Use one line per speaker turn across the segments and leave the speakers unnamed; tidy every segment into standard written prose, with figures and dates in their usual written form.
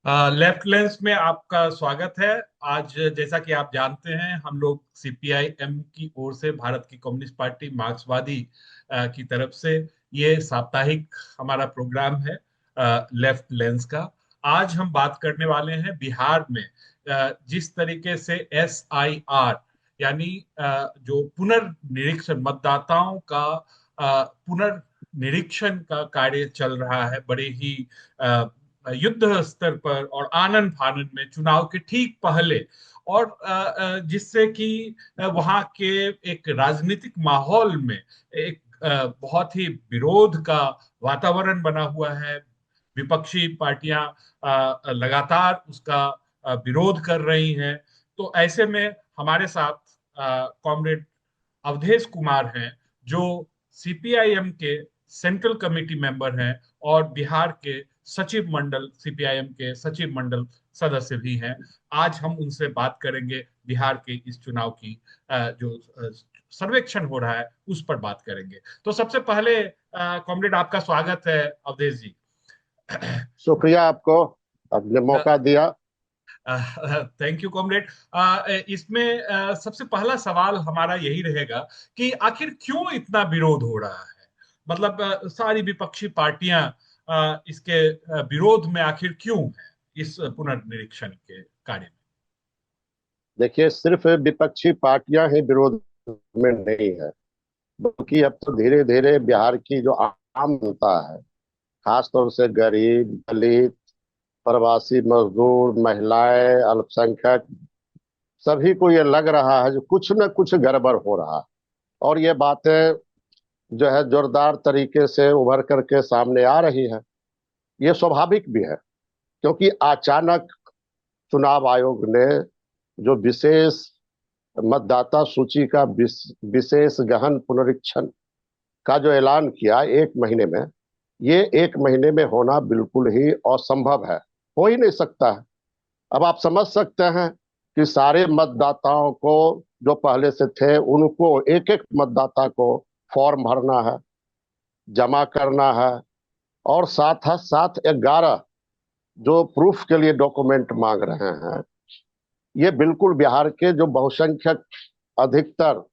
Left lens में आपका स्वागत है। आज जैसा कि आप जानते हैं, हम लोग सीपीआई एम की ओर से, भारत की कम्युनिस्ट पार्टी मार्क्सवादी की तरफ से ये साप्ताहिक हमारा प्रोग्राम है लेफ्ट लेंस का। आज हम बात करने वाले हैं बिहार में जिस तरीके से SIR यानी जो पुनर्निरीक्षण, मतदाताओं का पुनर्निरीक्षण का कार्य चल रहा है, बड़े ही युद्ध स्तर पर और आनन फानन में, चुनाव के ठीक पहले। और जिससे कि वहाँ के एक राजनीतिक माहौल में एक बहुत ही विरोध का वातावरण बना हुआ है। विपक्षी पार्टियां लगातार उसका विरोध कर रही हैं। तो ऐसे में हमारे साथ कॉमरेड अवधेश कुमार हैं, जो सीपीआईएम के सेंट्रल कमेटी मेंबर हैं और बिहार के सचिव मंडल, सीपीआईएम के सचिव मंडल सदस्य भी हैं। आज हम उनसे बात करेंगे, बिहार के इस चुनाव की जो सर्वेक्षण हो रहा है उस पर बात करेंगे। तो सबसे पहले कॉमरेड, आपका स्वागत है अवधेश जी।
शुक्रिया आपको, आपने मौका दिया।
Thank you comrade. इसमें सबसे पहला सवाल हमारा यही रहेगा कि आखिर क्यों इतना विरोध हो रहा है। मतलब सारी विपक्षी पार्टियां इसके विरोध में आखिर क्यों है, इस पुनर्निरीक्षण के कार्य में।
देखिए, सिर्फ विपक्षी पार्टियां ही विरोध में नहीं है, बल्कि अब तो धीरे धीरे बिहार की जो आम जनता है, खासतौर से गरीब, दलित, प्रवासी मजदूर, महिलाएं, अल्पसंख्यक, सभी को ये लग रहा है जो कुछ न कुछ गड़बड़ हो रहा है। और ये बातें जो है जोरदार तरीके से उभर करके सामने आ रही है। ये स्वाभाविक भी है, क्योंकि अचानक चुनाव आयोग ने जो विशेष मतदाता सूची का विशेष गहन पुनरीक्षण का जो ऐलान किया 1 महीने में, ये 1 महीने में होना बिल्कुल ही असंभव है, हो ही नहीं सकता है। अब आप समझ सकते हैं कि सारे मतदाताओं को जो पहले से थे, उनको एक एक मतदाता को फॉर्म भरना है, जमा करना है, और साथ साथ 11 जो प्रूफ के लिए डॉक्यूमेंट मांग रहे हैं। ये बिल्कुल बिहार के जो बहुसंख्यक अधिकतर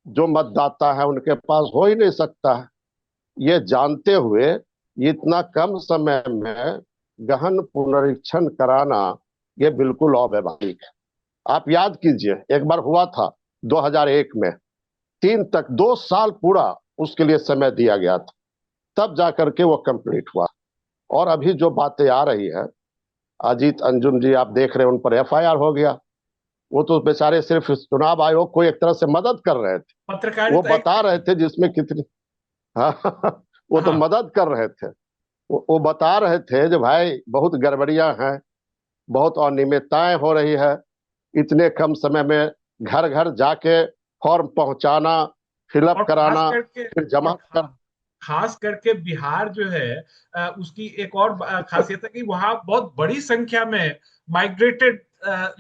जो मतदाता है उनके पास हो ही नहीं सकता है। ये जानते हुए इतना कम समय में गहन पुनरीक्षण कराना, ये बिल्कुल अवैधानिक है। आप याद कीजिए, एक बार हुआ था 2001 में, 2 साल पूरा उसके लिए समय दिया गया था, तब जाकर के वो कंप्लीट हुआ। और अभी जो बातें आ रही है, अजीत अंजुम जी आप देख रहे हैं, उन पर FIR हो गया। वो तो बेचारे सिर्फ चुनाव आयोग को एक तरह से मदद कर रहे थे, वो
पत्रकारिता एक।
बता रहे थे जिसमें कितनी हाँ, वो तो
हाँ।
मदद कर रहे थे। वो बता रहे थे जो भाई बहुत गड़बड़ियां हैं, बहुत अनियमितताएं हो रही है। इतने कम समय में घर घर जाके फॉर्म पहुंचाना, फिलअप
और खास
कराना,
करके
फिर जमा कर।
खास करके बिहार जो है, उसकी एक और खासियत है कि वहाँ बहुत बड़ी संख्या में माइग्रेटेड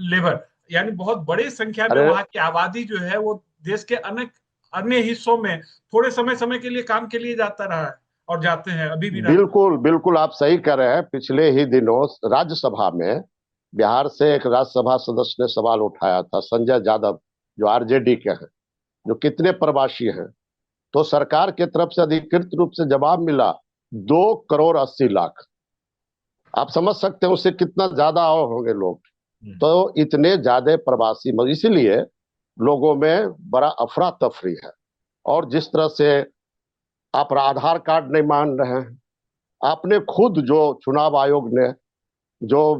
लेबर, यानी बहुत बड़ी संख्या में
अरे
वहाँ की आबादी जो है वो देश के अनेक अन्य हिस्सों में थोड़े समय समय के लिए काम के लिए जाता रहा है और जाते हैं, अभी भी रहते
बिल्कुल बिल्कुल, आप सही कह रहे हैं। पिछले ही दिनों राज्यसभा में बिहार से एक राज्यसभा सदस्य ने सवाल उठाया था, संजय यादव, जो RJD के हैं, जो कितने प्रवासी हैं। तो सरकार की तरफ से अधिकृत रूप से जवाब मिला, 2 करोड़ 80 लाख। आप समझ सकते हैं उससे कितना ज्यादा और होंगे लोग।
हैं।
तो इतने ज्यादा प्रवासी इसीलिए लोगों में बड़ा अफरा तफरी है। और जिस तरह से आप आधार कार्ड नहीं मान रहे हैं, आपने खुद जो चुनाव आयोग ने जो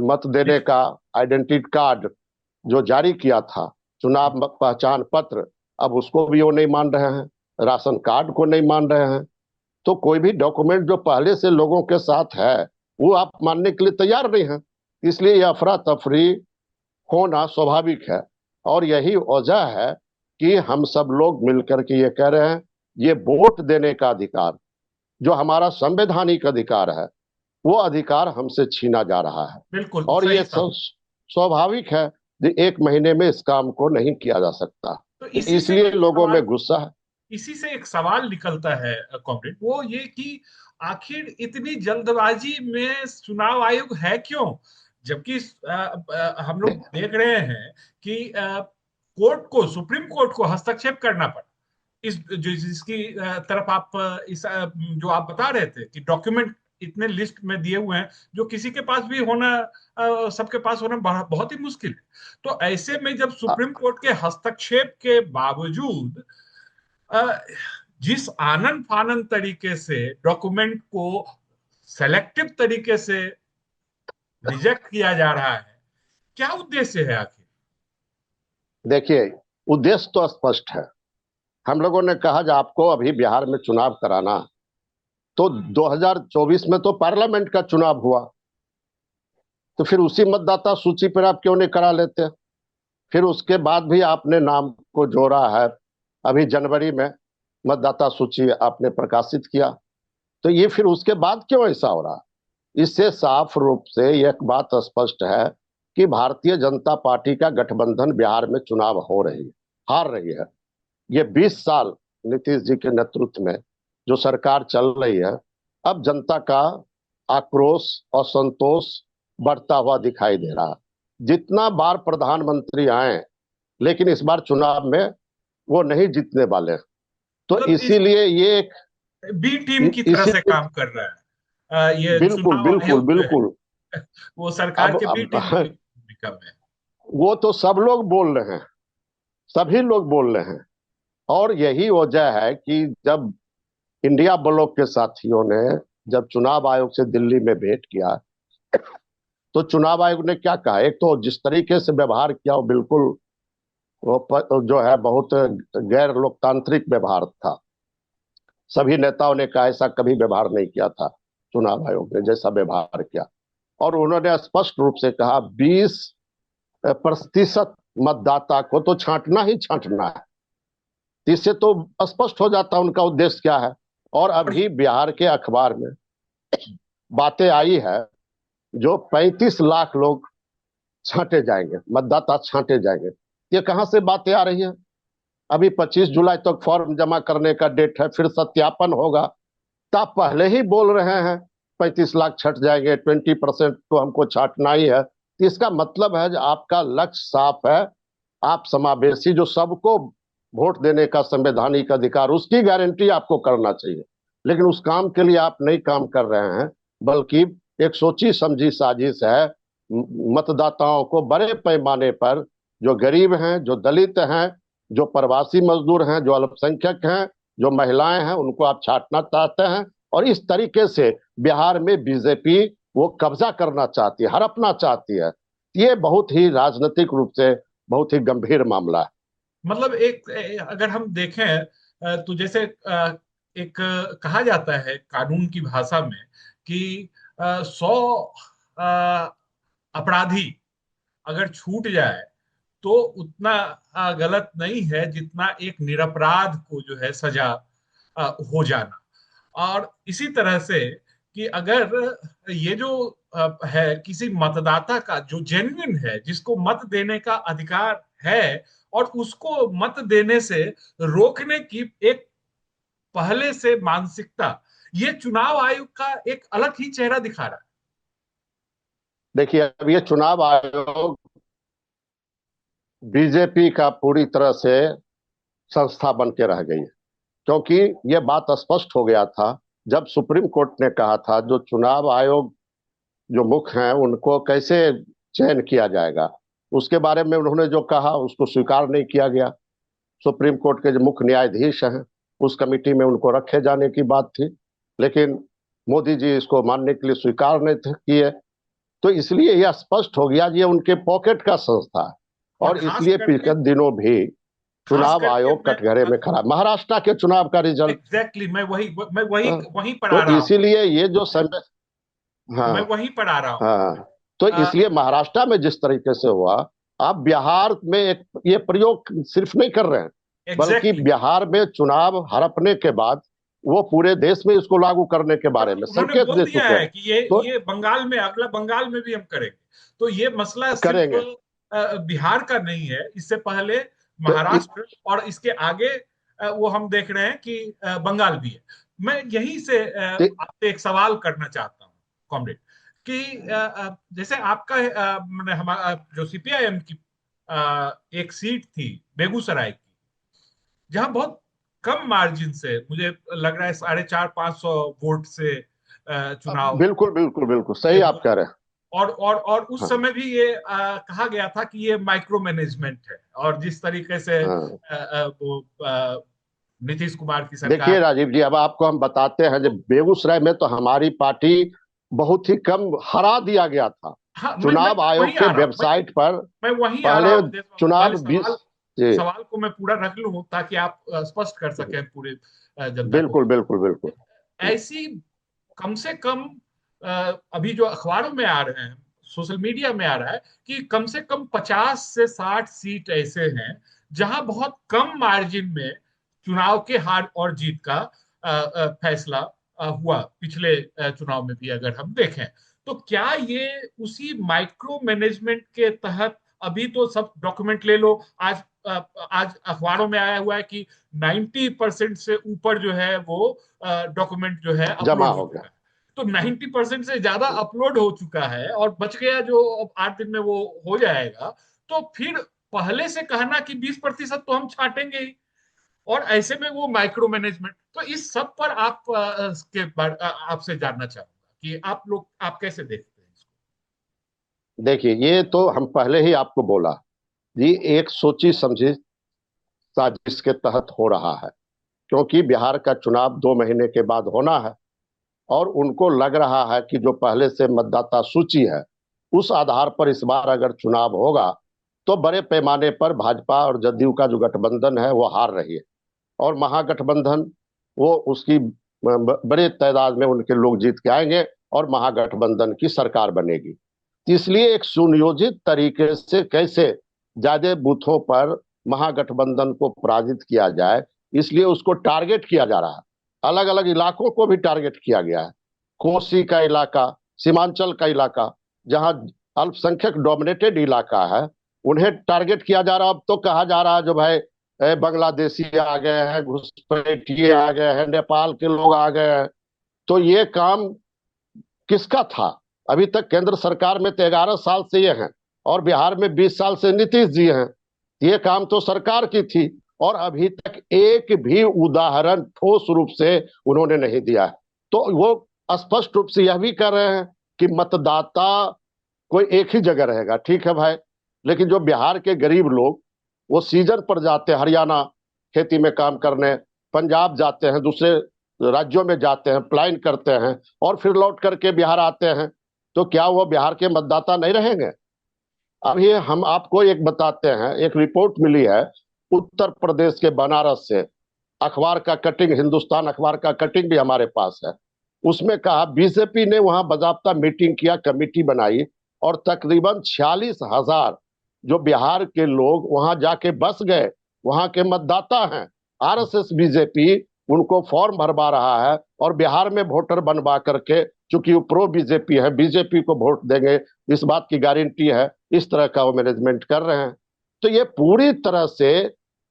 मत देने का आइडेंटिटी कार्ड जो जारी किया था, चुनाव पहचान पत्र, अब उसको भी वो नहीं मान रहे हैं, राशन कार्ड को नहीं मान रहे हैं। तो कोई भी डॉक्यूमेंट जो पहले से लोगों के साथ है, वो आप मानने के लिए तैयार नहीं है। इसलिए यह अफरा तफरी होना स्वाभाविक है। और यही वजह है कि हम सब लोग मिलकर के ये कह रहे हैं, ये वोट देने का अधिकार जो हमारा संवैधानिक अधिकार है, वो अधिकार हमसे छीना जा रहा है।
बिल्कुल
और
सही
ये
साहब।
स्वाभाविक है कि 1 महीने में इस काम को नहीं किया जा सकता।
तो इसी से
इसलिए
एक
लोगों में
सवाल
गुस्सा है।
इसी से एक सवाल निकलता है कॉमरेड, वो ये कि आखिर इतनी जल्दबाजी में चुनाव आयोग है क्यों? जबकि हम लोग
दे-
देख रहे हैं कि कोर्ट को, सुप्रीम कोर्ट को हस्तक्षेप करना पड़ा इस जो जिसकी तरफ आप जो आप बता रहे थे कि डॉक्यूमेंट इतने लिस्ट में दिए हुए हैं जो किसी के पास भी होना, सबके पास होना बहुत ही मुश्किल है। तो ऐसे में जब
अ-
सुप्रीम कोर्ट के हस्तक्षेप के बावजूद अ, जिस आनन फानन तरीके से डॉक्यूमेंट को सेलेक्टिव तरीके से रिजेक्ट किया जा रहा है, क्या उद्देश्य है आखिर?
देखिए, उद्देश्य तो स्पष्ट है। हम लोगों ने कहा कि आपको अभी बिहार में चुनाव कराना, तो 2024 में तो पार्लियामेंट का चुनाव हुआ, तो फिर उसी मतदाता सूची पर आप क्यों नहीं करा लेते? फिर उसके बाद भी आपने नाम को जोड़ा है, अभी जनवरी में मतदाता सूची आपने प्रकाशित किया, तो ये फिर उसके बाद क्यों ऐसा हो रहा? इससे साफ रूप से एक बात स्पष्ट है कि भारतीय जनता पार्टी का गठबंधन बिहार में चुनाव हो रही है, हार रही है। ये 20 साल नीतीश जी के नेतृत्व में जो सरकार चल रही है, अब जनता का आक्रोश और संतोष बढ़ता हुआ दिखाई दे रहा है। जितना बार प्रधानमंत्री आए, लेकिन इस बार चुनाव में वो नहीं जीतने वाले। तो
मतलब इस
इसीलिए ये एक
बी टीम की तरह से
इसीलिए
काम कर रहा है ये
बिल्कुल
चुनाव
बिल्कुल
आयोग जो है,
बिल्कुल।
वो सरकार के बी
अब
टीम की भूमिका में है।
वो तो सब लोग बोल रहे हैं, सभी लोग बोल रहे हैं। और यही वजह है कि जब इंडिया ब्लॉक के साथियों ने जब चुनाव आयोग से दिल्ली में भेंट किया, तो चुनाव आयोग ने क्या कहा? एक तो जिस तरीके से व्यवहार किया वो बिल्कुल जो है बहुत गैर लोकतांत्रिक व्यवहार था। सभी नेताओं ने कहा ऐसा कभी व्यवहार नहीं किया था चुनाव आयोग ने जैसा व्यवहार किया। और उन्होंने स्पष्ट रूप से कहा 20% मतदाता को तो छांटना ही छांटना है। इससे तो स्पष्ट हो जाता उनका उद्देश्य क्या है। और
और
अभी बिहार के अखबार में बातें आई है, जो 35 लाख लोग छांटे जाएंगे, मतदाता छांटे जाएंगे। ये कहां से बातें आ रही है? अभी 25 जुलाई तक फॉर्म जमा करने का डेट है, फिर सत्यापन होगा। तो आप पहले ही बोल रहे हैं 35 लाख छट जाएंगे, 20% तो हमको छांटना ही है। तो इसका मतलब है कि आपका लक्ष्य साफ है। आप समावेशी, जो सबको वोट देने का संवैधानिक अधिकार, उसकी गारंटी आपको करना चाहिए। लेकिन उस काम के लिए आप नहीं काम कर रहे हैं, बल्कि एक सोची समझी साजिश है मतदाताओं को बड़े पैमाने पर, जो गरीब हैं, जो दलित हैं, जो प्रवासी मजदूर हैं, जो अल्पसंख्यक हैं, जो महिलाएं हैं, उनको आप छांटना चाहते हैं। और इस तरीके से बिहार में बीजेपी वो कब्जा करना चाहती है, हड़पना चाहती है। ये बहुत ही राजनीतिक रूप से बहुत ही गंभीर मामला है।
मतलब अगर हम देखें तो जैसे एक कहा जाता है कानून की भाषा में कि 100 अपराधी अगर छूट जाए तो उतना गलत नहीं है जितना एक निरपराध को जो है सजा हो जाना। और इसी तरह से कि अगर ये जो है किसी मतदाता का जो जेन्युइन है, जिसको मत देने का अधिकार है, और उसको मत देने से रोकने की एक पहले से मानसिकता, ये चुनाव आयोग का एक अलग ही चेहरा दिखा रहा
देखिए, अब ये चुनाव आयोग बीजेपी का पूरी तरह से संस्था बन के रह गई है। क्योंकि ये बात स्पष्ट हो गया था जब सुप्रीम कोर्ट ने कहा था जो चुनाव आयोग जो मुख्य हैं उनको कैसे चयन किया जाएगा, उसके बारे में उन्होंने जो कहा उसको स्वीकार नहीं किया गया। सुप्रीम कोर्ट के जो मुख्य न्यायाधीश हैं, उस कमेटी में उनको रखे जाने की बात थी, लेकिन मोदी जी इसको मानने के लिए स्वीकार नहीं थे किए। तो इसलिए यह स्पष्ट हो गया ये उनके पॉकेट का संस्था है।
है। और
और इसलिए पिछले दिनों भी
खास
चुनाव
करके
आयोग कटघरे में खड़ा। महाराष्ट्र के चुनाव का रिजल्ट,
एग्जैक्टली मैं वही
हाँ,
वहीं पर आ
तो
रहा हूँ।
इसीलिए ये जो समय,
मैं
हाँ
वहीं पर आ रहा हूँ।
हाँ, तो इसलिए महाराष्ट्र में जिस तरीके से हुआ, आप बिहार में एक ये प्रयोग सिर्फ नहीं कर रहे हैं, बल्कि
एग्जैक्टली
बिहार में चुनाव हड़पने के बाद वो पूरे देश में इसको लागू करने के
और
बारे में
उन्होंने
संकेत
बोल
दे
दिया
चुके हैं।
है कि ये
तो
ये बंगाल में, अगला बंगाल में भी हम करेंगे। तो ये मसला सिर्फ
करेंगे।
बिहार का नहीं है, इससे पहले
तो
महाराष्ट्र और इसके आगे वो हम देख रहे हैं कि बंगाल भी है। मैं यहीं से आपसे एक सवाल करना चाहता हूँ कॉमरेड, कि जैसे आपका मैंने हमारा जो सीपीआईएम की एक सीट थी बेगूसराय की, जहां बहुत कम मार्जिन से, मुझे लग रहा है 450-500 वोट से चुनाव
बिल्कुल बिल्कुल बिल्कुल
ये
सही आप
हुआ।
कह रहे हैं।
और उस
हाँ
समय भी ये कहा गया था कि ये माइक्रो मैनेजमेंट है, और जिस तरीके से
हाँ।
वो नीतीश कुमार की
देखिए
सरकार।
राजीव जी, अब आपको हम बताते हैं, जब बेगूसराय में तो हमारी पार्टी बहुत ही कम हरा दिया गया था।
हाँ,
चुनाव
मैं वही
आयोग के
आ रहा हूँ,
वेबसाइट पर
मैं वही आ रहा
पहले
हूँ देशवाल वाले
चुनाव
सवाल।
20। जी
सवाल को मैं पूरा रख लूं ताकि आप स्पष्ट कर सकें पूरे जनता को।
बिल्कुल बिल्कुल बिल्कुल।
ऐसी कम से कम अभी जो अखबारों में आ रहे हैं, सोशल मीडिया में आ रहा है कि कम से कम 50 से 60 सीट ऐसे हैं जहां बहुत कम मार्जिन में चुनाव के हार और जीत का फैसला हुआ पिछले चुनाव में भी अगर हम देखें। तो क्या ये उसी माइक्रो मैनेजमेंट के तहत, अभी तो सब डॉक्यूमेंट ले लो, आज आज अखबारों में आया हुआ है कि 90% से ऊपर जो है वो डॉक्यूमेंट जो है
जमा
अपलोड हो
हो
चुका
गया।
है। तो 90% से ज्यादा अपलोड हो चुका है और बच गया जो अब 8 दिन में वो हो जाएगा। तो फिर पहले से कहना कि 20% तो हम छांटेंगे ही, और ऐसे में वो माइक्रो मैनेजमेंट, तो इस सब पर आप आपसे जानना चाहूंगा कि आप कैसे देखते हैं इसको।
देखिए, ये तो हम पहले ही आपको बोला, ये एक सोची समझी साजिश के तहत हो रहा है। क्योंकि बिहार का चुनाव 2 महीने के बाद होना है, और उनको लग रहा है कि जो पहले से मतदाता सूची है, उस आधार पर इस बार अगर चुनाव होगा तो बड़े पैमाने पर भाजपा और जदयू का जो गठबंधन है वो हार रही है। और महागठबंधन, वो उसकी बड़े तादाद में उनके लोग जीत के आएंगे और महागठबंधन की सरकार बनेगी। इसलिए एक सुनियोजित तरीके से कैसे ज्यादा बूथों पर महागठबंधन को पराजित किया जाए, इसलिए उसको टारगेट किया जा रहा है। अलग अलग इलाकों को भी टारगेट किया गया है। कोसी का इलाका, सीमांचल का इलाका, जहां अल्पसंख्यक डोमिनेटेड इलाका है, उन्हें टारगेट किया जा रहा है। अब तो कहा जा रहा है जो भाई बांग्लादेशी आ गए हैं, घुसपैठिए आ गए हैं, नेपाल के लोग आ गए हैं। तो ये काम किसका था? अभी तक केंद्र सरकार में तो 11 साल से ये हैं, और बिहार में 20 साल से नीतीश जी हैं। ये काम तो सरकार की थी, और अभी तक एक भी उदाहरण ठोस रूप से उन्होंने नहीं दिया है। तो वो स्पष्ट रूप से यह भी कर रहे हैं कि मतदाता कोई एक ही जगह रहेगा, ठीक है भाई, लेकिन जो बिहार के गरीब लोग, वो सीजन पर जाते हैं हरियाणा खेती में काम करने, पंजाब जाते हैं, दूसरे राज्यों में जाते हैं, पलायन करते हैं, और फिर लौट करके बिहार आते हैं। तो क्या वो बिहार के मतदाता नहीं रहेंगे? अभी हम आपको एक बताते हैं, एक रिपोर्ट मिली है उत्तर प्रदेश के बनारस से। अखबार का कटिंग, हिंदुस्तान अखबार का कटिंग भी हमारे पास है। उसमें कहा बीजेपी ने वहां बाजाबता मीटिंग किया, कमेटी बनाई, और तकरीबन 46,000 जो बिहार के लोग वहां जाके बस गए, वहां के मतदाता हैं। आरएसएस बीजेपी उनको फॉर्म भरवा रहा है, और बिहार में वोटर बनवा करके, चूंकि वो प्रो बीजेपी है, बीजेपी को वोट देंगे, इस बात की गारंटी है, इस तरह का वो मैनेजमेंट कर रहे हैं। तो ये पूरी तरह से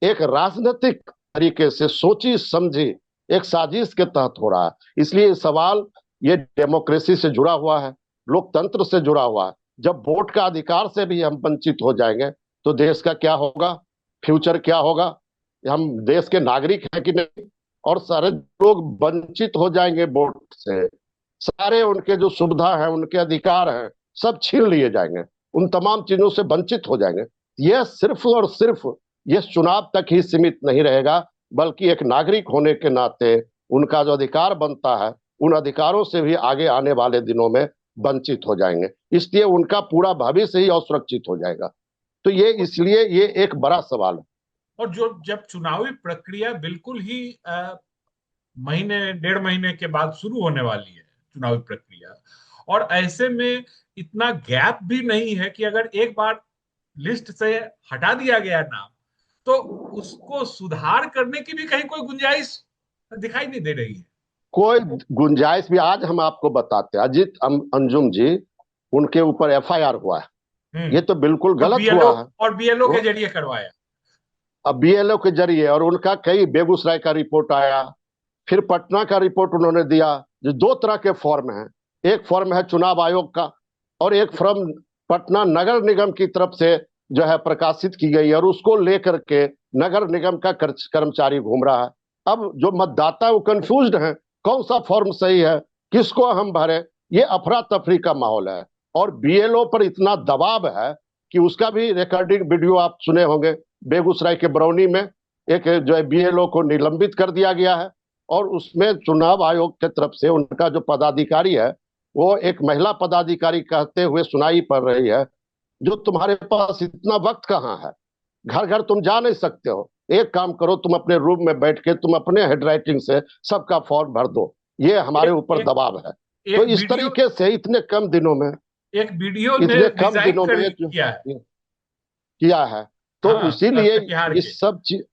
एक राजनीतिक तरीके से सोची समझी एक साजिश के तहत हो रहा है। इसलिए सवाल ये डेमोक्रेसी से जुड़ा हुआ है, लोकतंत्र से जुड़ा हुआ है। जब वोट का अधिकार से भी हम वंचित हो जाएंगे तो देश का क्या होगा, फ्यूचर क्या होगा? हम देश के नागरिक हैं कि नहीं? और सारे लोग वंचित हो जाएंगे वोट से, सारे उनके जो सुविधा है, उनके अधिकार हैं, सब छीन लिए जाएंगे, उन तमाम चीजों से वंचित हो जाएंगे। यह सिर्फ और सिर्फ यह चुनाव तक ही सीमित नहीं रहेगा, बल्कि एक नागरिक होने के नाते उनका जो अधिकार बनता है, उन अधिकारों से भी आगे आने वाले दिनों में वंचित हो जाएंगे। इसलिए उनका पूरा भविष्य ही असुरक्षित हो जाएगा। तो ये इसलिए ये एक बड़ा सवाल है।
और जो जब चुनावी प्रक्रिया बिल्कुल ही महीने 1.5 महीने के बाद शुरू होने वाली है चुनावी प्रक्रिया, और ऐसे में इतना गैप भी नहीं है कि अगर एक बार लिस्ट से हटा दिया गया नाम, तो उसको सुधार करने की भी कहीं कोई गुंजाइश दिखाई नहीं दे रही है।
कोई गुंजाइश भी, आज हम आपको बताते हैं, अजीत अंजुम जी, उनके ऊपर एफआईआर हुआ है।
हम्म।
ये तो बिल्कुल
और
गलत
बीएलओ
हुआ है।
और बीएलओ
वो
के जरिए करवाया।
अब बीएलओ के जरिए, और उनका कई बेगूसराय का रिपोर्ट आया, फिर पटना का रिपोर्ट उन्होंने दिया। जो दो तरह के फॉर्म हैं, एक फॉर्म है चुनाव आयोग का, और एक फॉर्म पटना नगर निगम की तरफ से जो है प्रकाशित की गई, और उसको लेकर के नगर निगम का कर्मचारी घूम रहा है। अब जो मतदाता वो कंफ्यूज्ड हैं, कौन सा फॉर्म सही है, किसको हम भरे, ये अफरा तफरी का माहौल है। और बीएलओ पर इतना दबाव है कि उसका भी रिकॉर्डिंग वीडियो आप सुने होंगे। बेगूसराय के बरौनी में एक जो है बीएलओ को निलंबित कर दिया गया है, और उसमें चुनाव आयोग की तरफ से उनका जो पदाधिकारी है, वो एक महिला पदाधिकारी कहते हुए सुनाई पड़ रही है, जो तुम्हारे पास इतना वक्त कहाँ है, घर घर तुम जा नहीं सकते हो, एक काम करो, तुम अपने रूम में बैठ के तुम अपने हेडराइटिंग से सबका फॉर्म भर दो, ये हमारे
एक
ऊपर
एक
दबाव है। तो
एक
इस
वीडियो
तरीके से
एक वीडियो ने
इतने कम
डिजाइन
दिनों
कर
में जो
किया है।
किया है, तो
हाँ,
इसीलिए
कटिहार
ये
के।
सब चीज,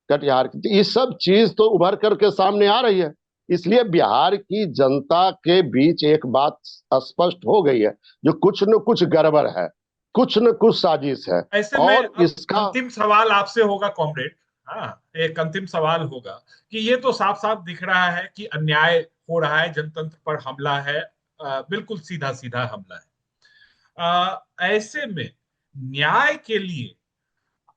कटिहार की ये सब चीज तो उभर करके सामने आ रही है। इसलिए बिहार की जनता के बीच एक बात स्पष्ट हो गई है, जो कुछ न कुछ गड़बड़ है, कुछ न कुछ साजिश है।
ऐसे में
और
अब
इसका
अंतिम सवाल आपसे होगा कॉमरेड। हाँ, एक अंतिम सवाल होगा कि ये तो साफ साफ दिख रहा है कि अन्याय हो रहा है, जनतंत्र पर हमला है, बिल्कुल सीधा सीधा हमला है। ऐसे में न्याय के लिए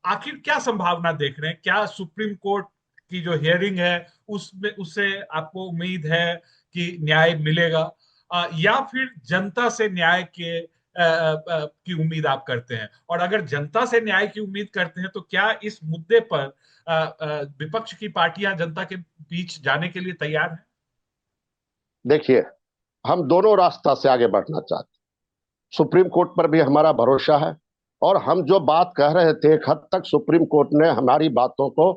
आखिर क्या संभावना देख रहे हैं? क्या सुप्रीम कोर्ट की जो हियरिंग है उसमें उससे आपको उम्मीद है कि न्याय मिलेगा, या फिर जनता से न्याय के की उम्मीद आप करते हैं? और अगर जनता से न्याय की उम्मीद करते हैं तो क्या इस मुद्दे पर विपक्ष की पार्टियां जनता के बीच जाने के लिए तैयार हैं?
देखिए, हम दोनों रास्ता से आगे बढ़ना चाहते हैं। सुप्रीम कोर्ट पर भी हमारा भरोसा है, और हम जो बात कह रहे थे, एक हद तक सुप्रीम कोर्ट ने हमारी बातों को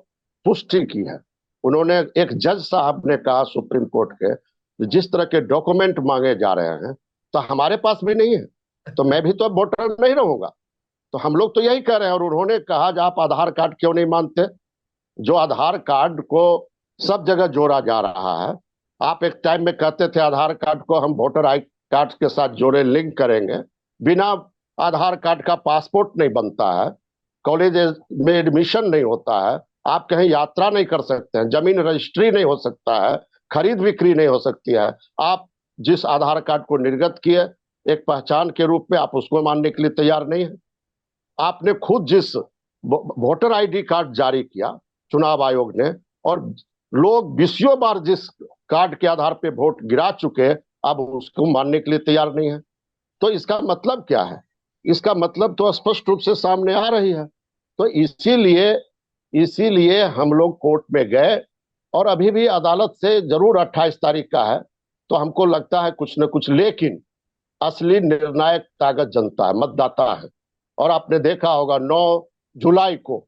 पुष्टि की है। उन्होंने, एक जज साहब ने कहा सुप्रीम कोर्ट के, जिस तरह के डॉक्यूमेंट मांगे जा रहे हैं तो हमारे पास भी नहीं है, तो मैं भी तो वोटर नहीं रहूंगा। तो हम लोग तो यही कह रहे हैं। और उन्होंने कहा, जो आप आधार कार्ड क्यों नहीं मानते, जो आधार कार्ड को सब जगह जोड़ा जा रहा है। आप एक टाइम में कहते थे आधार कार्ड को हम वोटर आई कार्ड के साथ जोड़े, लिंक करेंगे, बिना आधार कार्ड का पासपोर्ट नहीं बनता है, कॉलेज में एडमिशन नहीं होता है, आप कहीं यात्रा नहीं कर सकते हैं, जमीन रजिस्ट्री नहीं हो सकता है, खरीद बिक्री नहीं हो सकती है। आप जिस आधार कार्ड को निर्गत किए एक पहचान के रूप में, आप उसको मानने के लिए तैयार नहीं है। आपने खुद जिस वोटर आईडी कार्ड जारी किया चुनाव आयोग ने, और लोग बीसियों बार जिस कार्ड के आधार पे वोट गिरा चुके, अब उसको मानने के लिए तैयार नहीं है। तो इसका मतलब क्या है? इसका मतलब तो स्पष्ट रूप से सामने आ रही है। तो इसीलिए इसीलिए हम लोग कोर्ट में गए, और अभी भी अदालत से जरूर 28 तारीख का है, तो हमको लगता है कुछ न कुछ, लेकिन असली निर्णायक ताकत जनता है, मतदाता है। और आपने देखा होगा 9 जुलाई को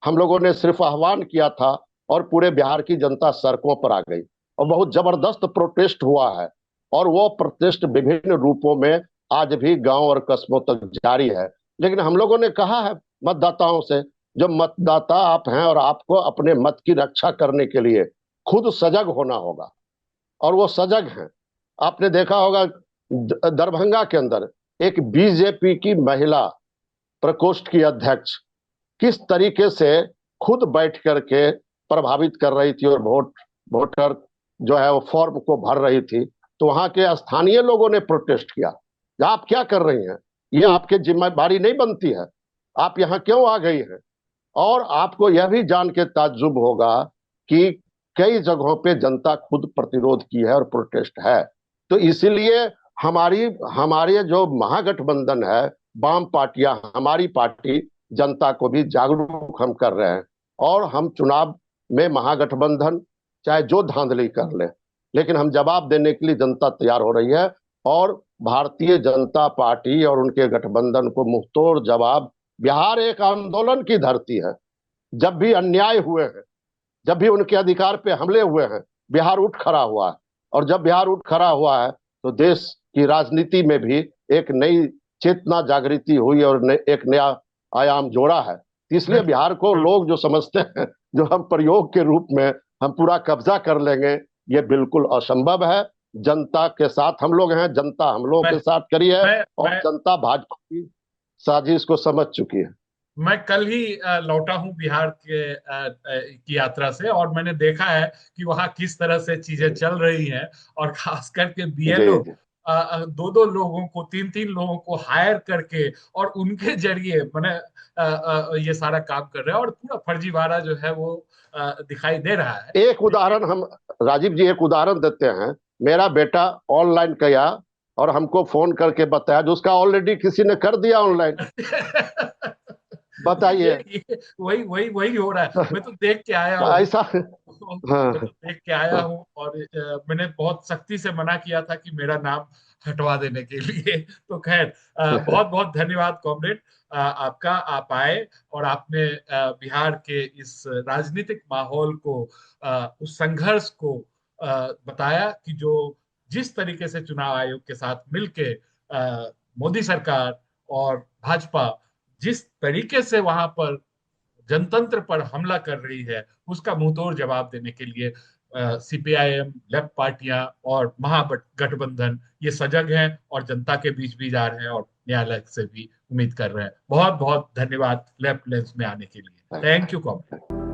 हम लोगों ने सिर्फ आह्वान किया था, और पूरे बिहार की जनता सड़कों पर आ गई, और बहुत जबरदस्त प्रोटेस्ट हुआ है। और वो प्रोटेस्ट विभिन्न रूपों में आज भी गांव और कस्बों तक जारी है। लेकिन हम लोगों ने कहा है मतदाताओं से, जो मतदाता आप हैं, और आपको अपने मत की रक्षा करने के लिए खुद सजग होना होगा, और वो सजग हैं। आपने देखा होगा दरभंगा के अंदर एक बीजेपी की महिला प्रकोष्ठ की अध्यक्ष किस तरीके से खुद बैठ करके प्रभावित कर रही थी, और वोटर जो है वो फॉर्म को भर रही थी। तो वहां के स्थानीय लोगों ने प्रोटेस्ट किया, आप क्या कर रही हैं, ये आपके जिम्मेदारी नहीं बनती है, आप यहाँ क्यों आ गई हैं? और आपको यह भी जान के ताज्जुब होगा कि कई जगहों पे जनता खुद प्रतिरोध की है और प्रोटेस्ट है। तो इसीलिए हमारी हमारे जो महागठबंधन है, वाम पार्टियां, हमारी पार्टी, जनता को भी जागरूक हम कर रहे हैं। और हम चुनाव में महागठबंधन चाहे जो धांधली कर ले, लेकिन हम जवाब देने के लिए जनता तैयार हो रही है। और भारतीय जनता पार्टी और उनके गठबंधन को मुंहतोड़ जवाब, बिहार एक आंदोलन की धरती है। जब भी अन्याय हुए हैं, जब भी उनके अधिकार पे हमले हुए हैं, बिहार उठ खड़ा हुआ है। और जब बिहार उठ खड़ा हुआ है तो देश की राजनीति में भी एक नई चेतना जागृति हुई, और एक नया आयाम जोड़ा है। इसलिए बिहार को लोग जो समझते हैं, जो हम प्रयोग के रूप में हम पूरा कब्जा कर लेंगे, ये बिल्कुल असंभव है। जनता के साथ हम लोग हैं, जनता हम लोगों
मैं
के साथ खड़ी है,
मैं
और
मैं
जनता भाजपा की साजिश को समझ चुकी है।
मैं कल ही लौटा हूं बिहार के की यात्रा से, और मैंने देखा है कि वहाँ किस तरह से चीजें
जी
चल रही हैं। और खास करके
जी
बीएलओ
जी
दो दो लोगों को, तीन तीन लोगों को हायर करके और उनके जरिए मैंने ये सारा काम कर रहे हैं, और पूरा फर्जीवाड़ा जो है वो दिखाई दे रहा है।
एक
देखिए।
उदाहरण हम, राजीव जी एक उदाहरण देते हैं। मेरा बेटा ऑनलाइन किया और हमको फोन करके बताया जो उसका ऑलरेडी किसी ने कर दिया ऑनलाइन। बताइए।
ये वही वही वही हो रहा है। मैं तो देख के आया
तो
हूँ।
ऐसा।
मैं तो
हाँ
देख के आया हूँ, और मैंने बहुत सख्ती से मना किया था कि मेरा नाम हटवा देने के लिए। तो खैर, बहुत बहुत धन्यवाद कॉमरेड आपका। आप आए और आपने बिहार के इस राजनीतिक माहौल को, उस संघर्ष को बताया कि जो जिस तरीके से चुनाव आयोग के साथ मिलके मोदी सरकार और भाजपा जिस तरीके से वहां पर जनतंत्र पर हमला कर रही है, उसका मुंहतोड़ जवाब देने के लिए सीपीआईएम, लेफ्ट पार्टियां और महागठबंधन ये सजग हैं और जनता के बीच भी जा रहे हैं, और न्यायालय से भी उम्मीद कर रहे हैं। बहुत बहुत धन्यवाद लेफ्ट लेंस में आने के लिए। Thank you comrade.